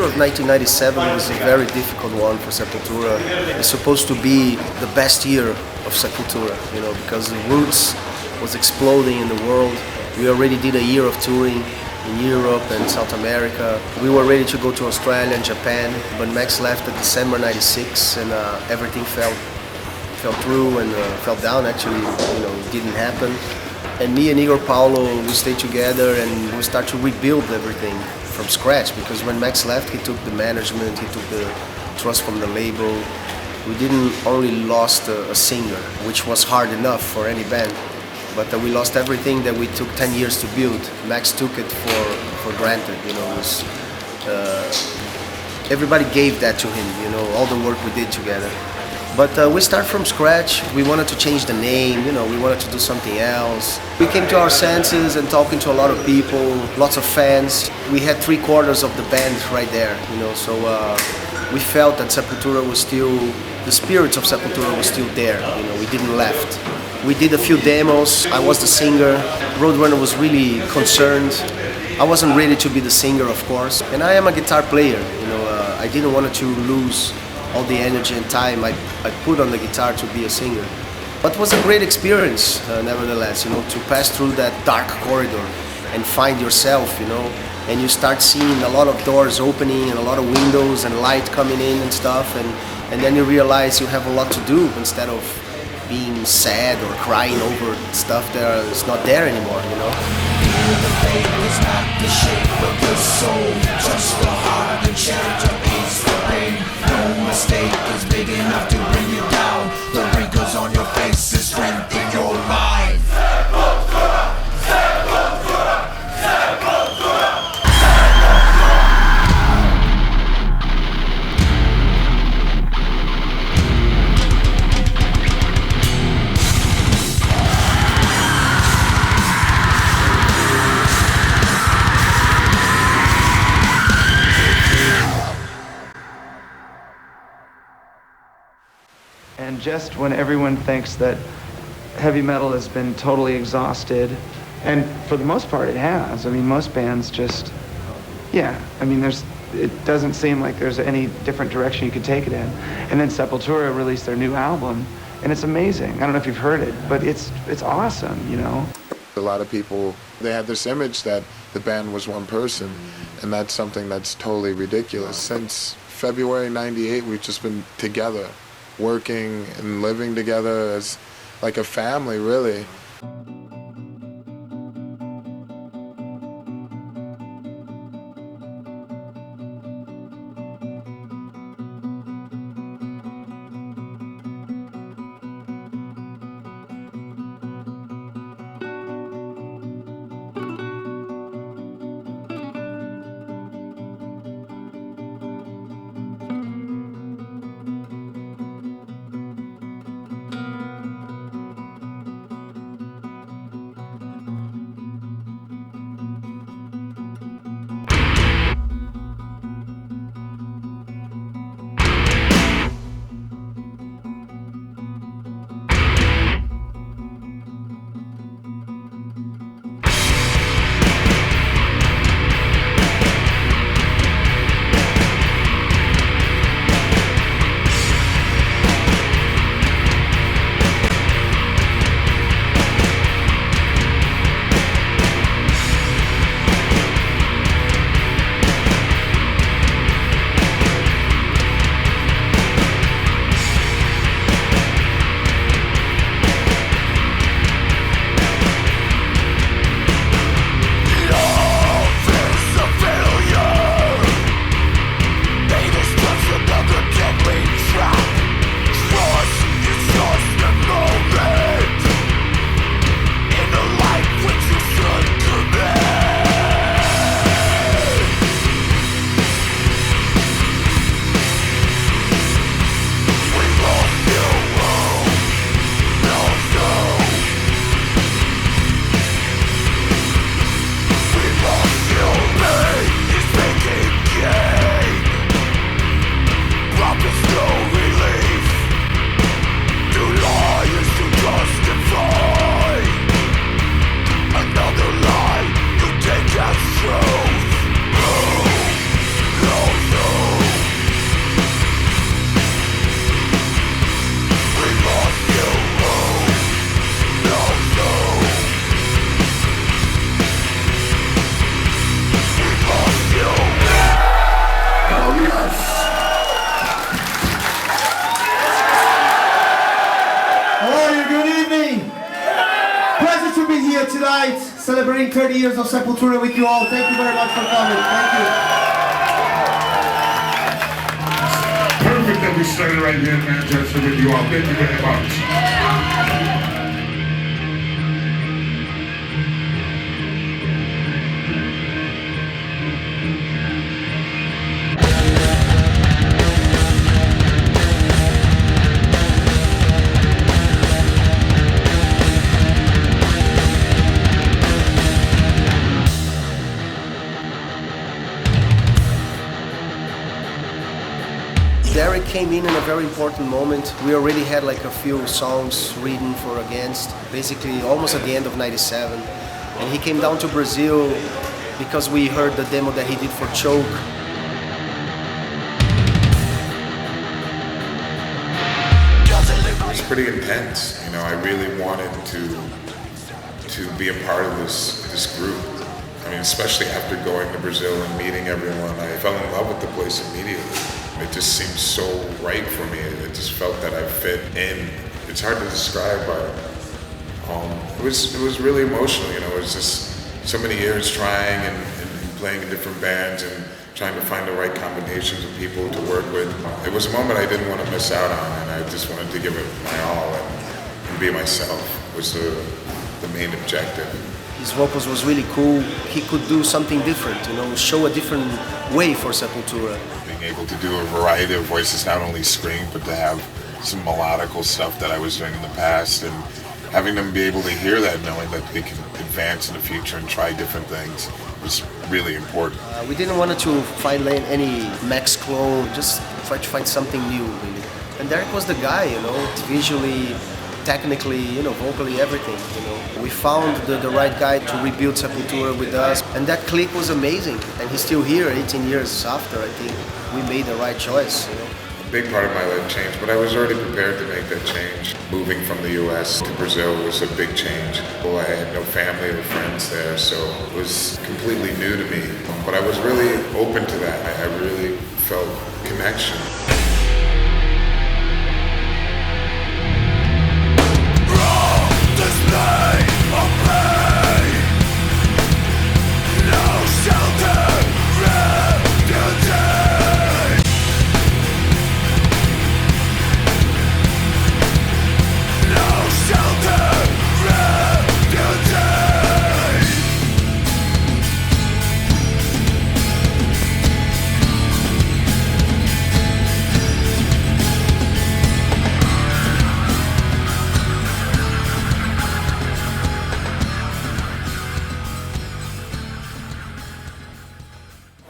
of 1997 was a very difficult one for Sepultura. It's supposed to be the best year of Sepultura, you know, because the roots was exploding in the world. We already did a year of touring in Europe and South America. We were ready to go to Australia and Japan, but Max left in December '96, and everything fell through and fell down. Actually, you know, it didn't happen. And me and Igor Paulo, we stayed together and we started to rebuild everything from scratch, because when Max left, he took the management, he took the trust from the label. We didn't only lost a singer, which was hard enough for any band, but we lost everything that we took 10 years to build. Max took it for granted, you know. It was, everybody gave that to him, you know, all the work we did together. But we start from scratch. We wanted to change the name, you know, we wanted to do something else. We came to our senses and talking to a lot of people, lots of fans. We had 3/4 of the band right there, you know, so we felt that Sepultura was still, the spirit of Sepultura was still there, you know, we didn't left. We did a few demos. I was the singer. Roadrunner was really concerned. I wasn't ready to be the singer, of course. And I am a guitar player, you know, I didn't want to lose all the energy and time I put on the guitar to be a singer. But it was a great experience, nevertheless, you know, to pass through that dark corridor and find yourself, you know, and you start seeing a lot of doors opening and a lot of windows and light coming in and stuff, and then you realize you have a lot to do instead of being sad or crying over stuff that is not there anymore, you know. The faith is not the shape of the soul, just the heart and change of peace for pain. No mistake is big enough to bring you down. The wrinkles on your face is strength in your mind. Sepultura, Sepultura, Sepultura. And just when everyone thinks that heavy metal has been totally exhausted, and for the most part it has. I mean, most bands just, yeah, I mean, it doesn't seem like there's any different direction you could take it in. And then Sepultura released their new album, and it's amazing. I don't know if you've heard it, but it's awesome, you know? A lot of people, they have this image that the band was one person, and that's something that's totally ridiculous. Since February '98, we've just been together, working and living together as like a family, really. celebrating 30 years of Sepultura with you all. Thank you very much for coming. Thank you. Perfect that we started right here in Manchester with you all. Thank you very much. Derrick came in a very important moment. We already had like a few songs written for Against, basically almost at the end of '97. And he came down to Brazil because we heard the demo that he did for Choke. It was pretty intense. You know, I really wanted to be a part of this group. I mean, especially after going to Brazil and meeting everyone, I fell in love with the place immediately. It just seemed so right for me. It just felt that I fit in. It's hard to describe, but it was really emotional. You know, it was just so many years trying and playing in different bands and trying to find the right combinations of people to work with. It was a moment I didn't want to miss out on, and I just wanted to give it my all and be myself was the main objective. His vocals was really cool. He could do something different, you know, show a different way for Sepultura. Being able to do a variety of voices, not only scream, but to have some melodical stuff that I was doing in the past, and having them be able to hear that, knowing that they can advance in the future and try different things was really important. We didn't want to find any Max clone, just try to find something new, really. And Derrick was the guy, you know, visually, technically, you know, vocally, everything, you know. We found the right guy to rebuild Sepultura with us, and that click was amazing. And he's still here 18 years after. I think we made the right choice, you know. A big part of my life changed, but I was already prepared to make that change. Moving from the US to Brazil was a big change. Well, I had no family or friends there, so it was completely new to me. But I was really open to that. I really felt connection.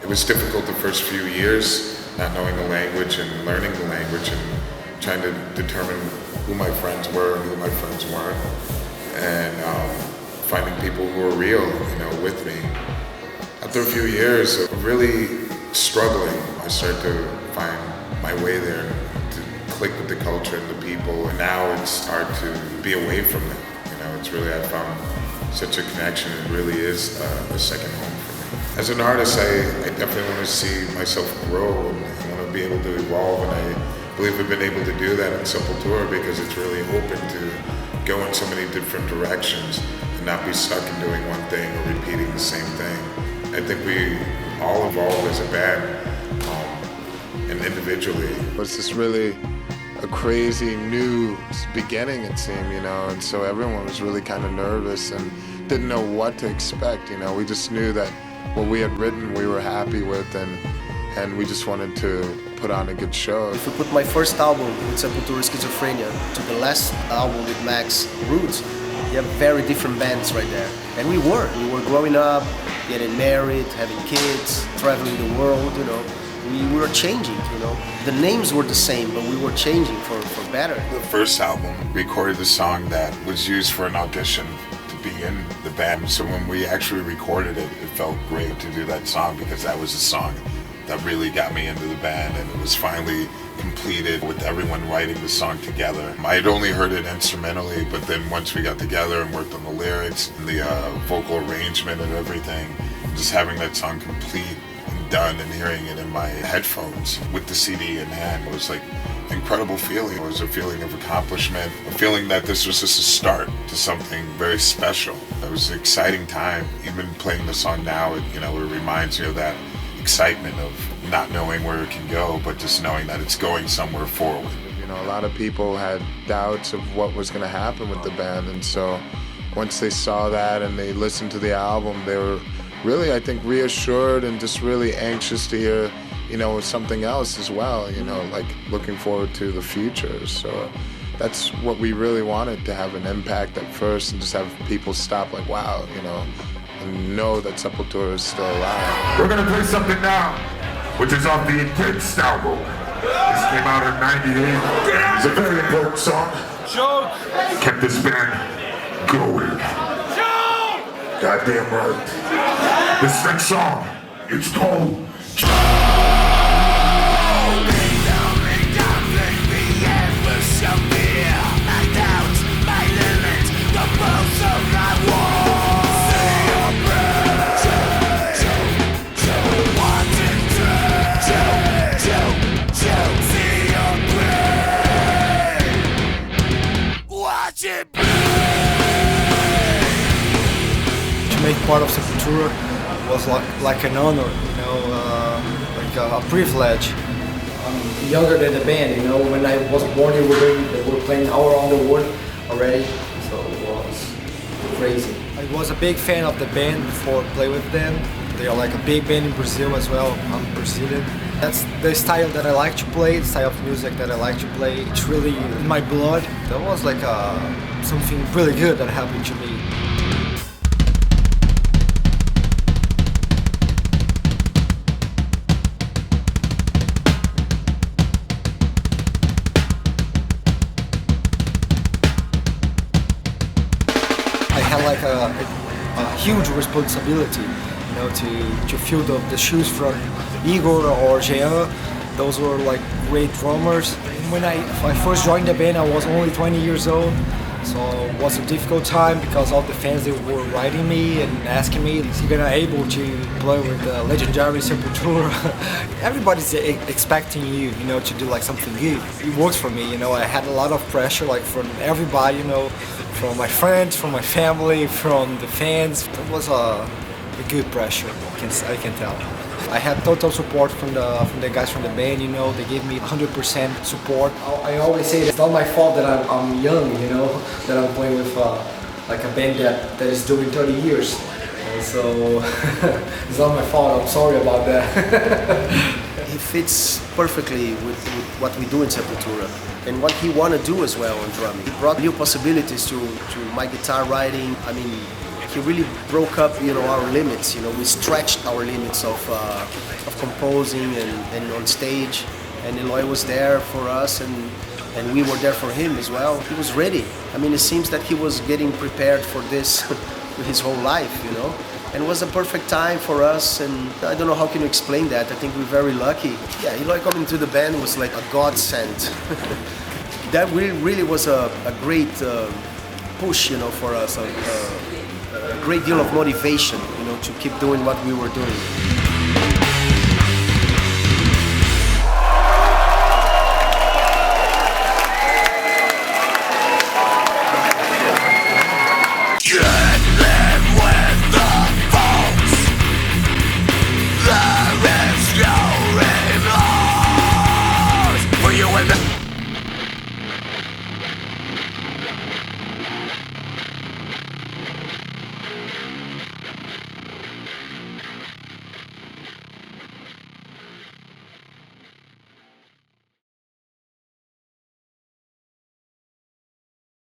It was difficult the first few years, not knowing the language and learning the language and trying to determine who my friends were and who my friends weren't, and finding people who were real, you know, with me. After a few years of really struggling, I started to find my way there, to click with the culture and the people, and now it's hard to be away from them. You know, it's really, I found such a connection. It really is a second home for me. As an artist, I definitely want to see myself grow, and I want to be able to evolve, and I believe we've been able to do that in Sepultura because it's really open to go in so many different directions and not be stuck in doing one thing or repeating the same thing. I think we all evolve as a band and individually. It's just really a crazy new beginning, it seemed, you know, and so everyone was really kind of nervous and didn't know what to expect, you know. We just knew that what we had written we were happy with, and we just wanted to put on a good show. If you put my first album with Sepultura Schizophrenia to the last album with Max Roots, you have very different bands right there. And we were growing up, getting married, having kids, traveling the world, you know. We were changing, you know. The names were the same, but we were changing for better. The first album recorded a song that was used for an audition to be in the band. So when we actually recorded it, it felt great to do that song because that was a song that really got me into the band, and it was finally completed with everyone writing the song together. I had only heard it instrumentally, but then once we got together and worked on the lyrics and the vocal arrangement and everything, just having that song complete and done and hearing it in my headphones with the CD in hand was like an incredible feeling. It was a feeling of accomplishment, a feeling that this was just a start to something very special. It was an exciting time. Even playing the song now, it reminds you of that excitement of not knowing where it can go, but just knowing that it's going somewhere forward. You know, a lot of people had doubts of what was going to happen with the band, and so once they saw that and they listened to the album, they were really, I think, reassured and just really anxious to hear, you know, something else as well, you know, like looking forward to the future. So that's what we really wanted, to have an impact at first and just have people stop like, wow, you know, and know that Sepultura is still alive. We're gonna play something now, which is off the Intense album. This came out in '98. It's a very important song. Joke! Kept this band going. Joke! Goddamn right. This next song, it's called To make part of Sepultura was like an honor, you know, like a privilege. I'm younger than the band, you know. When I was born, they were playing all around the world already, so it was crazy. I was a big fan of the band before I played with them. They are like a big band in Brazil as well. I'm Brazilian. That's the style that I like to play, the style of music that I like to play. It's really in my blood. That was like something really good that happened to me. I had like a huge responsibility, you know, to fill the shoes from Igor or Jean. Those were like great drummers. When I first joined the band, I was only 20 years old, so it was a difficult time because all the fans, they were writing me and asking me, is he gonna able to play with the legendary Sepultura? Everybody's expecting you know, to do like something good. It works for me, you know. I had a lot of pressure, like from everybody, you know, from my friends, from my family, from the fans. It was a good pressure, I can tell. I had total support from the guys from the band, you know. They gave me 100% support. I always say it's not my fault that I'm young, you know, that I'm playing with like a band that is doing 30 years. And so it's not my fault, I'm sorry about that. He fits perfectly with what we do in Sepultura and what he want to do as well on drumming. He brought new possibilities to my guitar writing. I mean, he really broke up, you know, our limits. You know, we stretched our limits of composing and on stage. And ELOY was there for us, and we were there for him as well. He was ready. I mean, it seems that he was getting prepared for this his whole life, you know. And it was a perfect time for us, and I don't know how can you explain that. I think we're very lucky. Yeah, ELOY coming to the band was like a godsend. That really was a great push, you know, for us. A great deal of motivation, you know, to keep doing what we were doing.